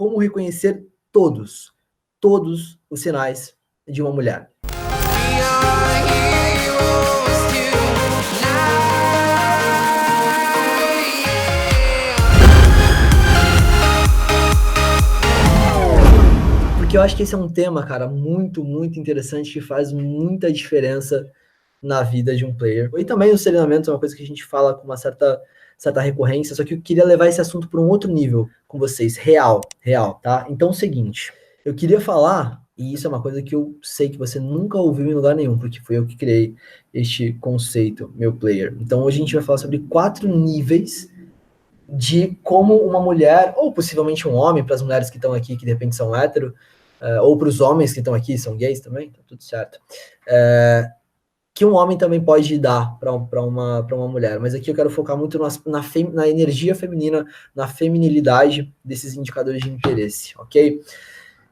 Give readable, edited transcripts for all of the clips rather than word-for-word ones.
como reconhecer todos os sinais de uma mulher. Porque eu acho que esse é um tema, cara, muito interessante, que faz muita diferença na vida de um player. E também os treinamentos é uma coisa que a gente fala com uma certa recorrência, só que eu queria levar esse assunto para um outro nível com vocês, real, tá? Então é o seguinte, eu queria falar, e isso é uma coisa que eu sei que você nunca ouviu em lugar nenhum, porque foi eu que criei este conceito, meu player. Então hoje a gente vai falar sobre 4 níveis de como uma mulher, ou possivelmente um homem, para as mulheres que estão aqui, que de repente são hétero, ou para os homens que estão aqui, são gays também, tá tudo certo, que um homem também pode dar para uma mulher. Mas aqui eu quero focar muito na energia feminina, na feminilidade desses indicadores de interesse, ok?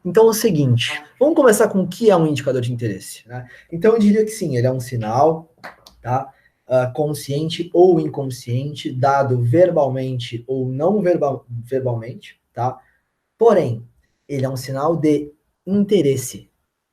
Então é o seguinte, vamos começar com o que é um indicador de interesse, né? Então eu diria que sim, ele é um sinal, tá? Consciente ou inconsciente, dado verbalmente ou não verbalmente, tá? Porém, ele é um sinal de interesse.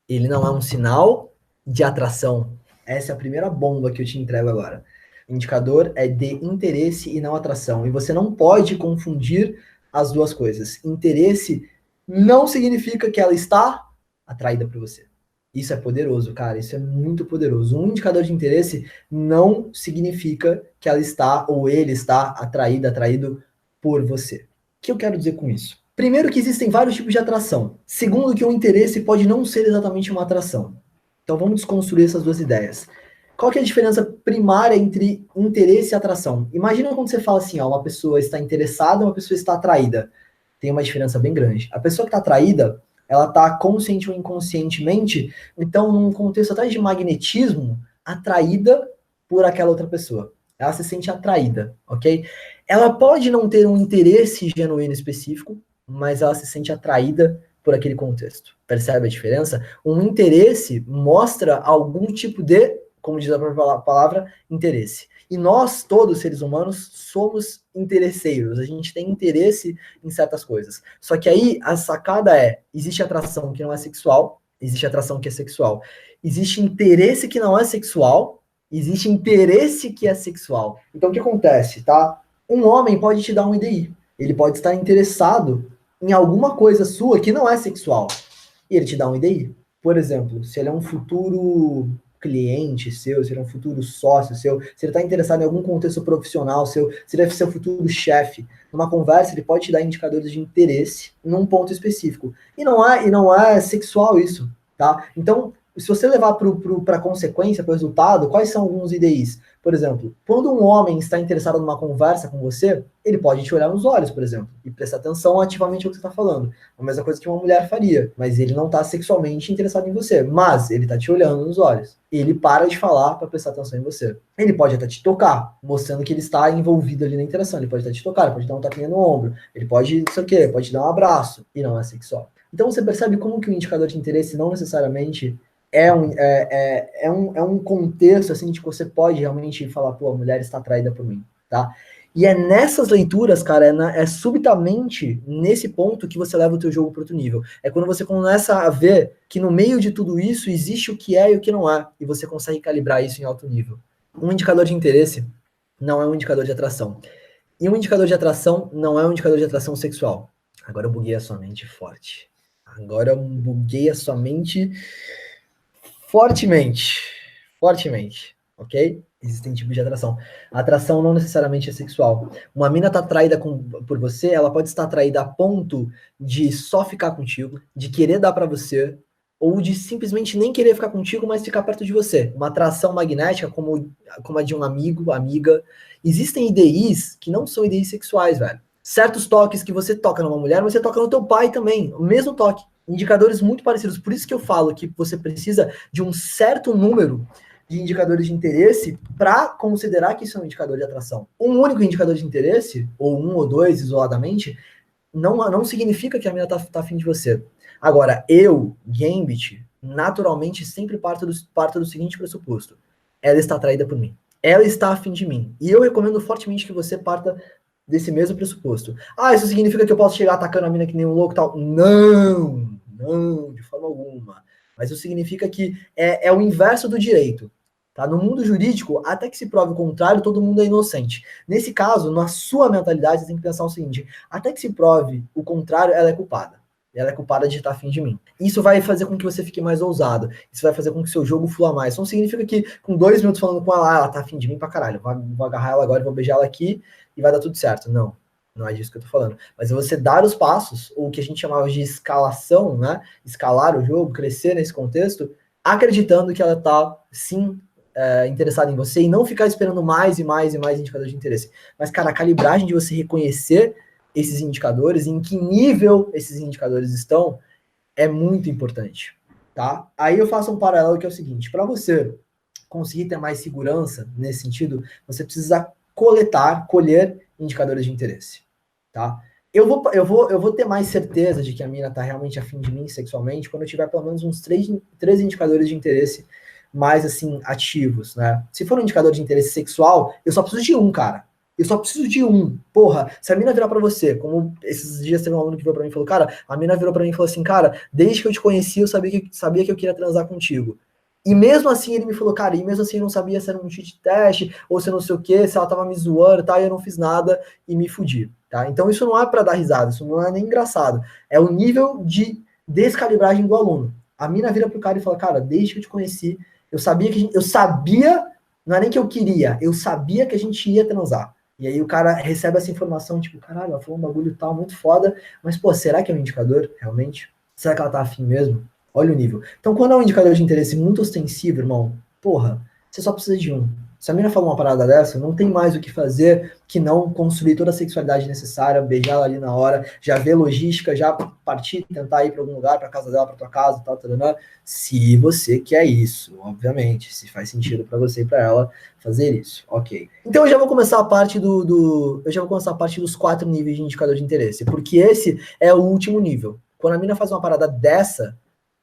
Ele não é um sinal de atração. Essa é a primeira bomba que eu te entrego agora. O indicador é de interesse e não atração. E você não pode confundir as duas coisas. Interesse não significa que ela está atraída por você. Isso é poderoso, cara. Isso é muito poderoso. Um indicador de interesse não significa que ela está ou ele está atraído por você. O que eu quero dizer com isso? Primeiro, que existem vários tipos de atração. Segundo, que o interesse pode não ser exatamente uma atração. Então vamos desconstruir essas duas ideias. Qual que é a diferença primária entre interesse e atração? Imagina quando você fala assim, ó, uma pessoa está interessada, uma pessoa está atraída. Tem uma diferença bem grande. A pessoa que está atraída, ela está consciente ou inconscientemente, então num contexto até de magnetismo, atraída por aquela outra pessoa. Ela se sente atraída, ok? Ela pode não ter um interesse genuíno específico, mas ela se sente atraída por aquele contexto. Percebe a diferença? Um interesse mostra algum tipo de, como diz a própria palavra, interesse. E nós, todos seres humanos, somos interesseiros. A gente tem interesse em certas coisas. Só que aí a sacada é, existe atração que não é sexual, existe atração que é sexual. Existe interesse que não é sexual, existe interesse que é sexual. Então o que acontece, tá? Um homem pode te dar um IDI. Ele pode estar interessado em alguma coisa sua que não é sexual. E ele te dá um IDI. Por exemplo, se ele é um futuro cliente seu, se ele é um futuro sócio seu, se ele está interessado em algum contexto profissional seu, se ele é seu futuro chefe, numa conversa ele pode te dar indicadores de interesse num ponto específico. E não é sexual isso, tá? Então, se você levar para a consequência, para o resultado, quais são alguns IDIs? Por exemplo, quando um homem está interessado numa conversa com você, ele pode te olhar nos olhos, por exemplo, e prestar atenção ativamente ao que você está falando. A mesma coisa que uma mulher faria, mas ele não está sexualmente interessado em você, mas ele está te olhando nos olhos. Ele para de falar para prestar atenção em você. Ele pode até te tocar, mostrando que ele está envolvido ali na interação. Ele pode até te tocar, ele pode dar um tapinha no ombro, ele pode, não sei o quê, pode te dar um abraço, e não é sexual. Então você percebe como que o indicador de interesse não necessariamente é um contexto assim de que você pode realmente falar, pô, a mulher está atraída por mim, tá? E é nessas leituras, cara, é subitamente nesse ponto que você leva o teu jogo para outro nível. É quando você começa a ver que no meio de tudo isso existe o que é e o que não é, e você consegue calibrar isso em alto nível. Um indicador de interesse não é um indicador de atração. E um indicador de atração não é um indicador de atração sexual. Agora eu buguei a sua mente forte. Agora eu buguei a sua mente fortemente, ok? Existem tipos de atração. A atração não necessariamente é sexual. Uma mina tá atraída por você, ela pode estar atraída a ponto de só ficar contigo, de querer dar para você, ou de simplesmente nem querer ficar contigo, mas ficar perto de você. Uma atração magnética, como a de um amigo, amiga. Existem IDIs que não são IDIs sexuais, velho. Certos toques que você toca numa mulher, você toca no teu pai também, o mesmo toque. Indicadores muito parecidos. Por isso que eu falo que você precisa de um certo número de indicadores de interesse para considerar que isso é um indicador de atração. Um único indicador de interesse, ou um ou dois isoladamente, não significa que a mina tá afim de você. Agora, eu, Gambit, naturalmente sempre parto do seguinte pressuposto. Ela está atraída por mim. Ela está afim de mim. E eu recomendo fortemente que você parta desse mesmo pressuposto. Ah, isso significa que eu posso chegar atacando a mina que nem um louco e tal? Não, não, de forma alguma. Mas isso significa que é o inverso do direito. Tá? No mundo jurídico, até que se prove o contrário, todo mundo é inocente. Nesse caso, na sua mentalidade, você tem que pensar o seguinte: até que se prove o contrário, ela é culpada. Ela é culpada de estar afim de mim. Isso vai fazer com que você fique mais ousado. Isso vai fazer com que seu jogo flua mais. Isso não significa que com 2 minutos falando com ela tá afim de mim pra caralho. Vou agarrar ela agora, vou beijar ela aqui e vai dar tudo certo. Não. Não é disso que eu tô falando. Mas é você dar os passos, ou o que a gente chamava de escalação, né? Escalar o jogo, crescer nesse contexto, acreditando que ela tá, sim, interessada em você e não ficar esperando mais e mais e mais indicadores de interesse. Mas, cara, a calibragem de você reconhecer esses indicadores, em que nível esses indicadores estão, é muito importante, tá? Aí eu faço um paralelo que é o seguinte: para você conseguir ter mais segurança nesse sentido, você precisa colher indicadores de interesse, tá? Eu vou ter mais certeza de que a mina tá realmente afim de mim sexualmente quando eu tiver pelo menos uns três indicadores de interesse mais, assim, ativos, né? Se for um indicador de interesse sexual, eu só preciso de um, cara. Eu só preciso de um. Porra, se a mina virar pra você, como esses dias teve um aluno que virou pra mim e falou, cara, a mina virou pra mim e falou assim, cara, desde que eu te conheci, eu sabia que eu queria transar contigo. E mesmo assim ele me falou, cara, e mesmo assim eu não sabia se era um cheat teste, ou se não sei o que, se ela tava me zoando, tá? E eu não fiz nada e me fudi, tá? Então isso não é pra dar risada, isso não é nem engraçado. É o nível de descalibragem do aluno. A mina vira pro cara e fala, cara, desde que eu te conheci, eu sabia, não é nem que eu queria, eu sabia que a gente ia transar. E aí o cara recebe essa informação, tipo, caralho, ela falou um bagulho tal, muito foda, mas, pô, será que é um indicador, realmente? Será que ela tá afim mesmo? Olha o nível. Então, quando é um indicador de interesse muito ostensivo, irmão, porra, você só precisa de um. Se a mina falou uma parada dessa, não tem mais o que fazer que não construir toda a sexualidade necessária, beijar ela ali na hora, já ver logística, já partir, tentar ir para algum lugar, para casa dela, para tua casa, tal, se você quer isso, obviamente, se faz sentido para você e para ela fazer isso, ok. Então eu já vou começar a parte eu já vou começar a parte dos 4 níveis de indicador de interesse, porque esse é o último nível. Quando a mina faz uma parada dessa,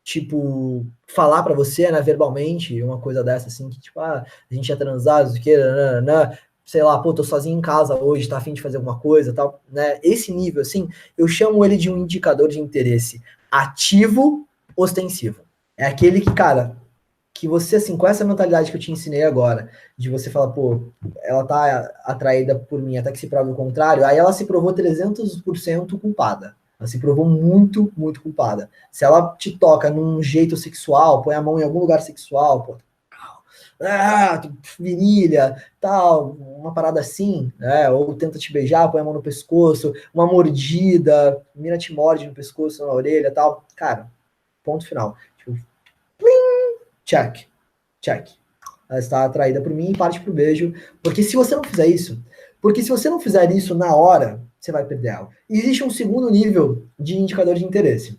tipo, falar pra você, né, verbalmente, uma coisa dessa, assim, que tipo, a gente ia transar, isso que, sei lá, pô, tô sozinho em casa hoje, tá a fim de fazer alguma coisa, tal, né, esse nível, assim, eu chamo ele de um indicador de interesse ativo ostensivo. É aquele que, cara, que você, assim, com essa mentalidade que eu te ensinei agora, de você falar, pô, ela tá atraída por mim até que se prove o contrário, aí ela se provou 300% culpada. Ela se provou muito, muito culpada. Se ela te toca num jeito sexual, põe a mão em algum lugar sexual, pô, virilha, tal, uma parada assim, né? Ou tenta te beijar, põe a mão no pescoço, uma mordida, a mina te morde no pescoço, na orelha, tal. Cara, ponto final. Tipo, check, check. Ela está atraída por mim e parte pro beijo. Porque se você não fizer isso, na hora, você vai perder ela. E existe um segundo nível de indicador de interesse,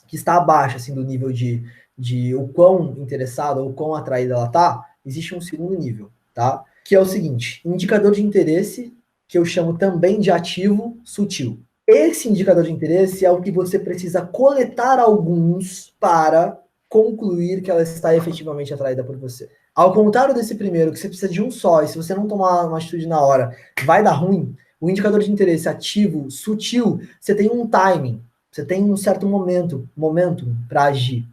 que está abaixo assim, do nível de o quão interessada ou quão atraída ela tá. Existe um segundo nível, tá? Que é o seguinte: indicador de interesse, que eu chamo também de ativo sutil. Esse indicador de interesse é o que você precisa coletar alguns para concluir que ela está efetivamente atraída por você. Ao contrário desse primeiro, que você precisa de um só, e se você não tomar uma atitude na hora, vai dar ruim, o indicador de interesse ativo, sutil, você tem um timing, você tem um certo momento para agir,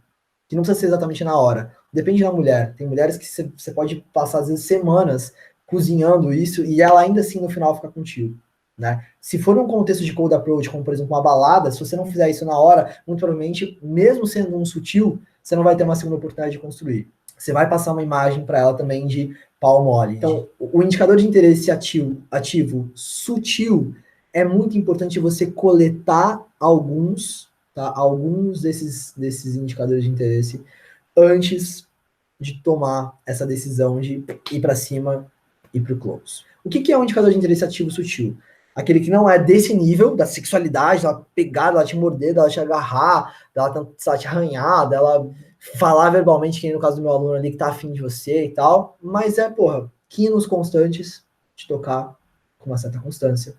que não precisa ser exatamente na hora. Depende da mulher. Tem mulheres que você pode passar, às vezes, semanas cozinhando isso e ela ainda assim no final fica contigo. Né? Se for um contexto de cold approach, como por exemplo uma balada, se você não fizer isso na hora, muito provavelmente, mesmo sendo um sutil, você não vai ter uma segunda oportunidade de construir. Você vai passar uma imagem para ela também de pau mole. Então, o indicador de interesse ativo sutil, é muito importante você coletar alguns, tá? Alguns desses indicadores de interesse antes de tomar essa decisão de ir para cima e para o close. O que é um indicador de interesse ativo sutil? Aquele que não é desse nível, da sexualidade, dela pegar, dela te morder, dela te agarrar, dela tentar te arranhar, dela falar verbalmente, que nem no caso do meu aluno ali, que tá afim de você e tal, mas porra, quinos constantes, te tocar com uma certa constância.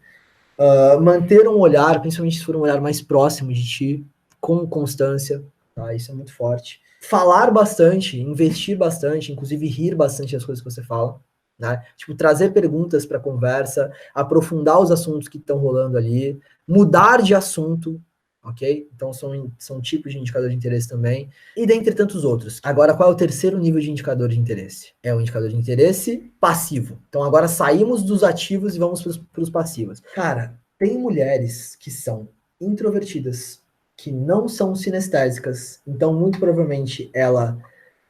Manter um olhar, principalmente se for um olhar mais próximo de ti, com constância, tá? Isso é muito forte. Falar bastante, investir bastante, inclusive rir bastante das coisas que você fala. né? Tipo, trazer perguntas para a conversa, aprofundar os assuntos que estão rolando ali, mudar de assunto, ok? Então são tipos de indicador de interesse também, e dentre tantos outros. Agora, qual é o terceiro nível de indicador de interesse? É o indicador de interesse passivo. Então agora saímos dos ativos e vamos para os passivos. Cara, tem mulheres que são introvertidas, que não são sinestésicas, então muito provavelmente ela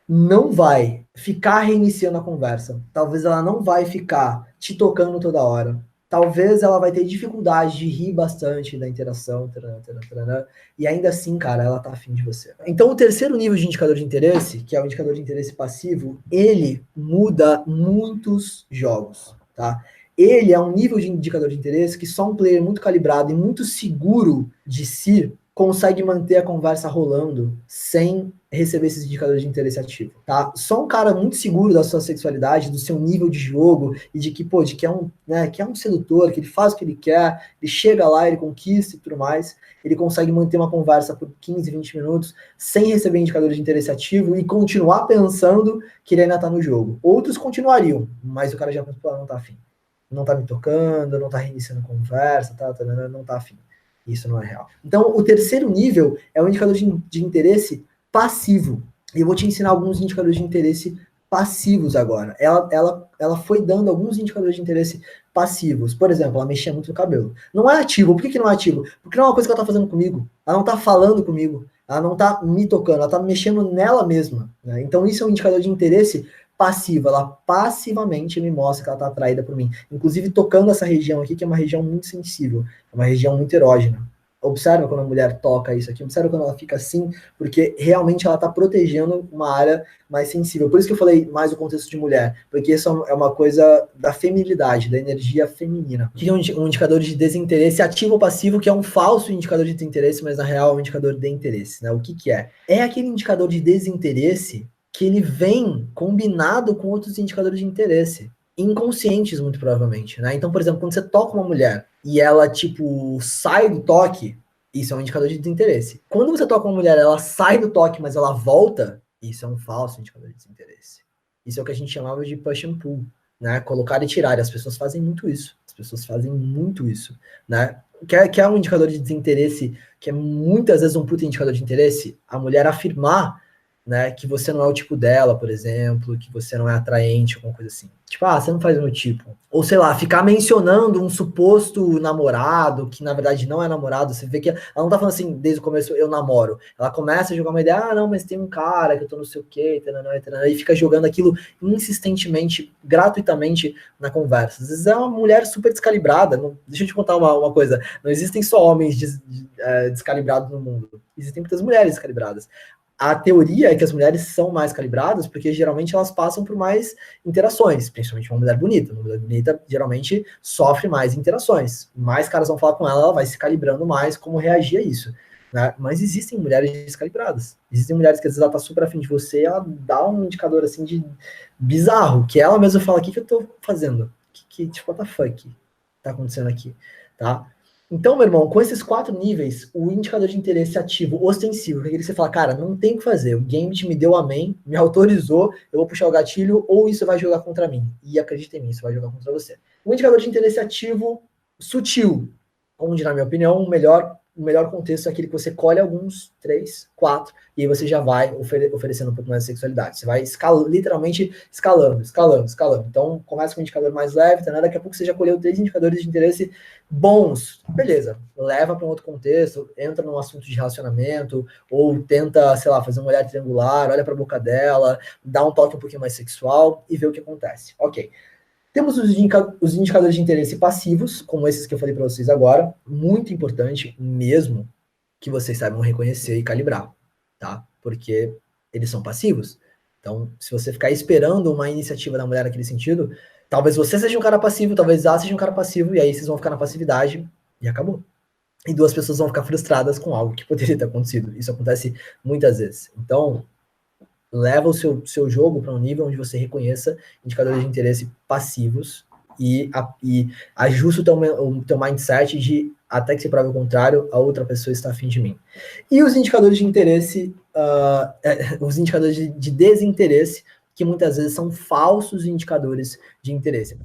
não vai ficar reiniciando a conversa. Talvez ela não vai ficar te tocando toda hora. Talvez ela vai ter dificuldade de rir bastante da interação, taranã, taranã, taranã, e ainda assim, cara, ela tá afim de você. Então, o terceiro nível de indicador de interesse, que é o indicador de interesse passivo, ele muda muitos jogos, tá? Ele é um nível de indicador de interesse que só um player muito calibrado e muito seguro de si consegue manter a conversa rolando sem receber esses indicadores de interesse ativo, tá? Só um cara muito seguro da sua sexualidade, do seu nível de jogo e de que, pô, de que é um, né, que é um sedutor, que ele faz o que ele quer, ele chega lá, ele conquista e tudo mais, ele consegue manter uma conversa por 15, 20 minutos sem receber indicadores de interesse ativo e continuar pensando que ele ainda tá no jogo. Outros continuariam, mas o cara já pensou, não tá afim. Não tá me tocando, não tá reiniciando a conversa, não tá afim. Isso não é real. Então, o terceiro nível é o indicador de interesse passivo. E eu vou te ensinar alguns indicadores de interesse passivos agora. Ela foi dando alguns indicadores de interesse passivos. Por exemplo, ela mexia muito no cabelo. Não é ativo. Por que não é ativo? Porque não é uma coisa que ela tá fazendo comigo. Ela não tá falando comigo. Ela não tá me tocando. Ela tá mexendo nela mesma. Né? Então, isso é um indicador de interesse passivo. Ela passivamente me mostra que ela tá atraída por mim. Inclusive, tocando essa região aqui, que é uma região muito sensível. É uma região muito erógena. Observa quando a mulher toca isso aqui, observa quando ela fica assim, porque realmente ela está protegendo uma área mais sensível. Por isso que eu falei mais o contexto de mulher, porque isso é uma coisa da feminilidade, da energia feminina. O que é um indicador de desinteresse ativo ou passivo, que é um falso indicador de desinteresse, mas na real é um indicador de interesse, né? O que é? É aquele indicador de desinteresse que ele vem combinado com outros indicadores de interesse inconscientes, muito provavelmente, né? Então, por exemplo, quando você toca uma mulher e ela, tipo, sai do toque, isso é um indicador de desinteresse. Quando você toca uma mulher, ela sai do toque, mas ela volta, isso é um falso indicador de desinteresse. Isso é o que a gente chamava de push and pull, né? Colocar e tirar. E as pessoas fazem muito isso. As pessoas fazem muito isso, né? Que é um indicador de desinteresse, que é muitas vezes um puta indicador de interesse, a mulher afirmar, né, que você não é o tipo dela, por exemplo, que você não é atraente, alguma coisa assim. Tipo, você não faz o meu tipo. Ou, sei lá, ficar mencionando um suposto namorado, que na verdade não é namorado, você vê que ela não tá falando assim, desde o começo, eu namoro. Ela começa a jogar uma ideia, não, mas tem um cara que eu tô não sei o quê, e fica jogando aquilo insistentemente, gratuitamente na conversa. Às vezes é uma mulher super descalibrada. Deixa eu te contar uma coisa, não existem só homens descalibrados no mundo, existem muitas mulheres descalibradas. A teoria é que as mulheres são mais calibradas porque geralmente elas passam por mais interações, principalmente uma mulher bonita. Uma mulher bonita geralmente sofre mais interações. Mais caras vão falar com ela, ela vai se calibrando mais como reagir a isso. Né? Mas existem mulheres descalibradas. Existem mulheres que às vezes ela tá super afim de você e ela dá um indicador assim de bizarro, que ela mesma fala, o que eu tô fazendo? Tipo, what the fuck tá acontecendo aqui? Tá? Então, meu irmão, com esses 4 níveis, o indicador de interesse ativo ostensivo, que você fala, cara, não tem o que fazer, o Gambit me deu amém, me autorizou, eu vou puxar o gatilho, ou isso vai jogar contra mim. E acredita em mim, isso vai jogar contra você. O indicador de interesse ativo sutil, onde, na minha opinião, o melhor contexto é aquele que você colhe alguns, 3, 4, e aí você já vai oferecendo um pouco mais de sexualidade. Você vai literalmente escalando. Então, começa com um indicador mais leve, daqui a pouco você já colheu 3 indicadores de interesse bons. Beleza, leva para um outro contexto, entra num assunto de relacionamento, ou tenta, sei lá, fazer uma olhada triangular, olha para a boca dela, dá um toque um pouquinho mais sexual e vê o que acontece. Ok. Temos os indicadores de interesse passivos, como esses que eu falei para vocês agora. Muito importante mesmo que vocês saibam reconhecer e calibrar, tá? Porque eles são passivos. Então, se você ficar esperando uma iniciativa da mulher naquele sentido, talvez você seja um cara passivo, talvez ela seja um cara passivo, e aí vocês vão ficar na passividade e acabou. E 2 pessoas vão ficar frustradas com algo que poderia ter acontecido. Isso acontece muitas vezes. Então, leva o seu jogo para um nível onde você reconheça indicadores de interesse passivos e ajusta o teu mindset de até que se prove o contrário, a outra pessoa está afim de mim. E os indicadores de interesse, os indicadores de desinteresse, que muitas vezes são falsos indicadores de interesse.